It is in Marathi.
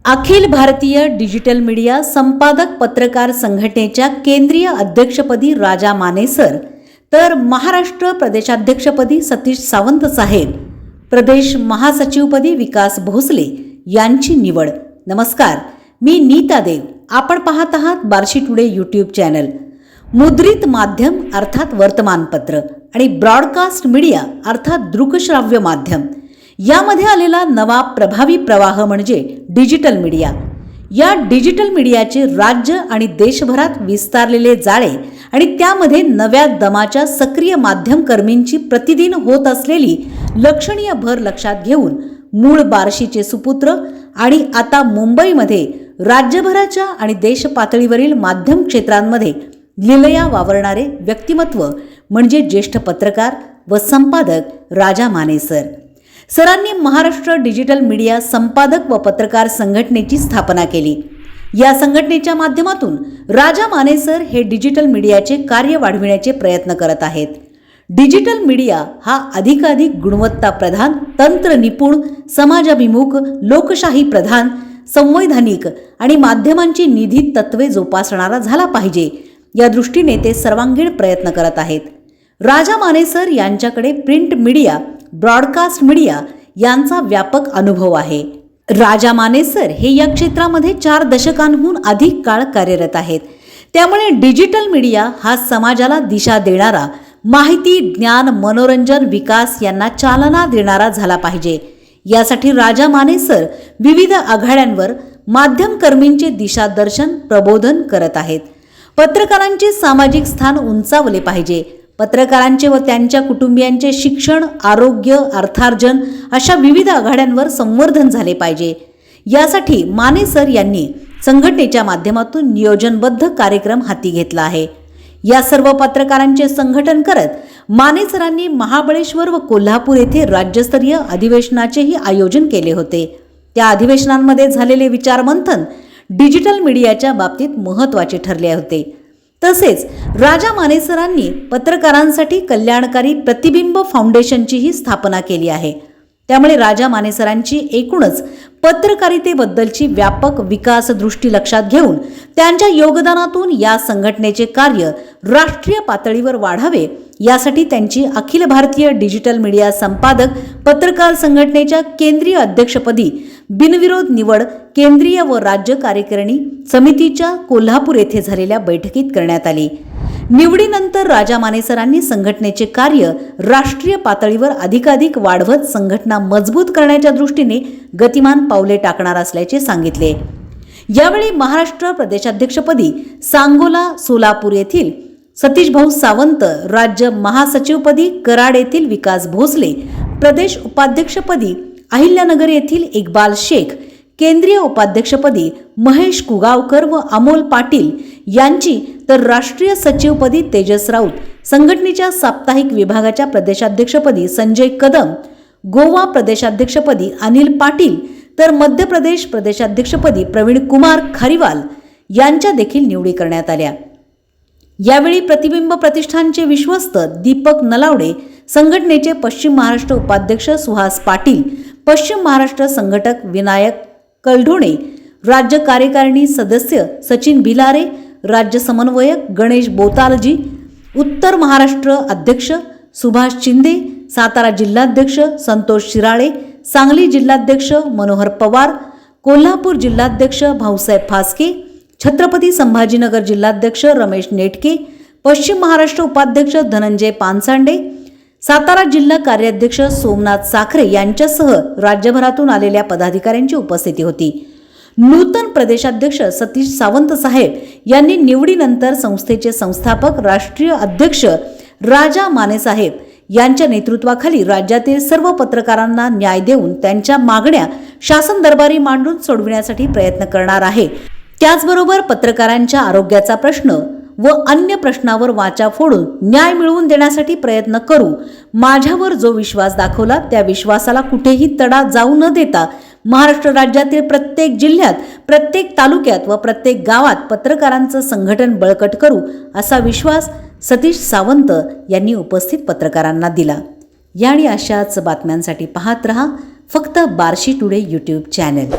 अखिल भारतीय डिजिटल मीडिया संपादक पत्रकार संघटनेच्या केंद्रीय अध्यक्षपदी राजा माने सर, तर महाराष्ट्र प्रदेशाध्यक्षपदी सतीश सावंत साहेब, प्रदेश महासचिवपदी विकास भोसले यांची निवड. नमस्कार, मी नीता देव. आपण पाहत आहात बार्शी टुडे यूट्यूब चॅनल. मुद्रित माध्यम अर्थात वर्तमानपत्र आणि ब्रॉडकास्ट मीडिया अर्थात दृकश्राव्य माध्यम यामध्ये आलेला नवा प्रभावी प्रवाह म्हणजे डिजिटल मीडिया. या डिजिटल मीडियाचे राज्य आणि देशभरात विस्तारलेले जाळे आणि त्यामध्ये नव्या दमाच्या सक्रिय माध्यमकर्मींची प्रतिदिन होत असलेली लक्षणीय भर लक्षात घेऊन मूळ बार्शीचे सुपुत्र आणि आता मुंबईमध्ये राज्यभराच्या आणि देश पातळीवरील माध्यम क्षेत्रांमध्ये लीलया वावरणारे व्यक्तिमत्व म्हणजे ज्येष्ठ पत्रकार व संपादक राजा माने सर. सरांनी महाराष्ट्र डिजिटल मीडिया संपादक व पत्रकार संघटनेची स्थापना केली. या संघटनेच्या माध्यमातून राजा माने सर हे डिजिटल मीडियाचे कार्य वाढविण्याचे प्रयत्न करत आहेत. डिजिटल मीडिया हा अधिकाधिक गुणवत्ता प्रधान, तंत्र निपुण, समाजाभिमुख, लोकशाही प्रधान, संवैधानिक आणि माध्यमांची निधी तत्वे जोपासणारा झाला पाहिजे या दृष्टीने ते सर्वांगीण प्रयत्न करत आहेत. राजा माने सर यांच्याकडे प्रिंट मीडिया, ब्रॉडकास्ट मीडिया यांचा व्यापक अनुभव आहे. राजा माने सर हे या क्षेत्रामध्ये 4 दशकांहून अधिक काळ कार्यरत आहेत. त्यामुळे डिजिटल मीडिया हा समाजाला दिशा देणारा, माहिती, ज्ञान, मनोरंजन, विकास यांना चालना देणारा झाला पाहिजे. यासाठी राजा माने सर विविध आघाड्यांवर माध्यमकर्मींचे दिशादर्शन, प्रबोधन करत आहेत. पत्रकारांचे सामाजिक स्थान उंचावले पाहिजे. पत्रकारांचे व त्यांच्या कुटुंबियांचे शिक्षण, आरोग्य, अर्थार्जन अशा विविध आघाड्यांवर संवर्धन झाले पाहिजे. यासाठी माने सर यांनी संघटनेच्या माध्यमातून नियोजनबद्ध कार्यक्रम हाती घेतला आहे. या सर्व पत्रकारांचे संघटन करत माने सरांनी महाबळेश्वर व कोल्हापूर येथे राज्यस्तरीय अधिवेशनाचेही आयोजन केले होते. त्या अधिवेशनांमध्ये झालेले विचारमंथन डिजिटल मीडियाच्या बाबतीत महत्त्वाचे ठरले होते. तसेच राजा माने सरांनी पत्रकारांसाठी कल्याणकारी प्रतिबिंब फाउंडेशनचीही स्थापना केली आहे. त्यामुळे राजा माने सरांची एकूणच पत्रकारितेबद्दलची व्यापक विकास दृष्टी लक्षात घेऊन त्यांच्या योगदानातून या संघटनेचे कार्य राष्ट्रीय पातळीवर वाढावे यासाठी त्यांची अखिल भारतीय डिजिटल मीडिया संपादक पत्रकार संघटनेच्या केंद्रीय अध्यक्षपदी बिनविरोध निवड केंद्रीय व राज्य कार्यकारिणी समितीच्या कोल्हापूर येथे झालेल्या बैठकीत करण्यात आली. निवडीनंतर राजा माने सरांनी संघटनेचे कार्य राष्ट्रीय पातळीवर अधिकाधिक वाढवत संघटना मजबूत करण्याच्या दृष्टीने गतिमान पावले टाकणार असल्याचे सांगितले. यावेळी महाराष्ट्र प्रदेशाध्यक्षपदी सांगोला, सोलापूर येथील सतीश भाऊ सावंत, राज्य महासचिवपदी कराड येथील विकास भोसले, प्रदेश उपाध्यक्षपदी अहिल्यानगर येथील इक्बाल शेख, केंद्रीय उपाध्यक्षपदी महेश कुगावकर व अमोल पाटील यांची, तर राष्ट्रीय सचिवपदी तेजस राऊत, संघटनेच्या साप्ताहिक विभागाच्या प्रदेशाध्यक्षपदी संजय कदम, गोवा प्रदेशाध्यक्षपदी अनिल पाटील, तर मध्य प्रदेश प्रदेशाध्यक्षपदी प्रवीण कुमार खरिवाल यांच्या देखील निवडी करण्यात आल्या. यावेळी प्रतिबिंब प्रतिष्ठानचे विश्वस्त दीपक नलावडे, संघटनेचे पश्चिम महाराष्ट्र उपाध्यक्ष सुहास पाटील, पश्चिम महाराष्ट्र संघटक विनायक कलढोणे, राज्य कार्यकारिणी सदस्य सचिन भिलारे, राज्य समन्वयक गणेश बोतालजी, उत्तर महाराष्ट्र अध्यक्ष सुभाष चिंदे, सातारा जिल्हाध्यक्ष संतोष शिराळे, सांगली जिल्हाध्यक्ष मनोहर पवार, कोल्हापूर जिल्हाध्यक्ष भाऊसाहेब फासके, छत्रपती संभाजीनगर जिल्हाध्यक्ष रमेश नेटके, पश्चिम महाराष्ट्र उपाध्यक्ष धनंजय पानसांडे, सातारा जिल्हा कार्याध्यक्ष सोमनाथ साखरे यांच्यासह राज्यभरातून आलेल्या पदाधिकाऱ्यांची उपस्थिती होती. नूतन प्रदेशाध्यक्ष सतीश सावंत साहेब यांनी निवडीनंतर संस्थेचे संस्थापक राष्ट्रीय अध्यक्ष राजा माने साहेब यांच्या नेतृत्वाखाली राज्यातील सर्व पत्रकारांना न्याय देऊन त्यांच्या मागण्या शासन दरबारी मांडून सोडविण्यासाठी प्रयत्न करणार आहे. त्याचबरोबर पत्रकारांच्या आरोग्याचा प्रश्न व अन्य प्रश्नावर वाचा फोडून न्याय मिळवून देण्यासाठी प्रयत्न करू. माझ्यावर जो विश्वास दाखवला त्या विश्वासाला कुठेही तडा जाऊ न देता महाराष्ट्र राज्यातील प्रत्येक जिल्ह्यात, प्रत्येक तालुक्यात व प्रत्येक गावात पत्रकारांचं संघटन बळकट करू असा विश्वास सतीश सावंत यांनी उपस्थित पत्रकारांना दिला. या आणि अशाच बातम्यांसाठी पाहत रहा फक्त बार्शी टुडे यूट्यूब चॅनल.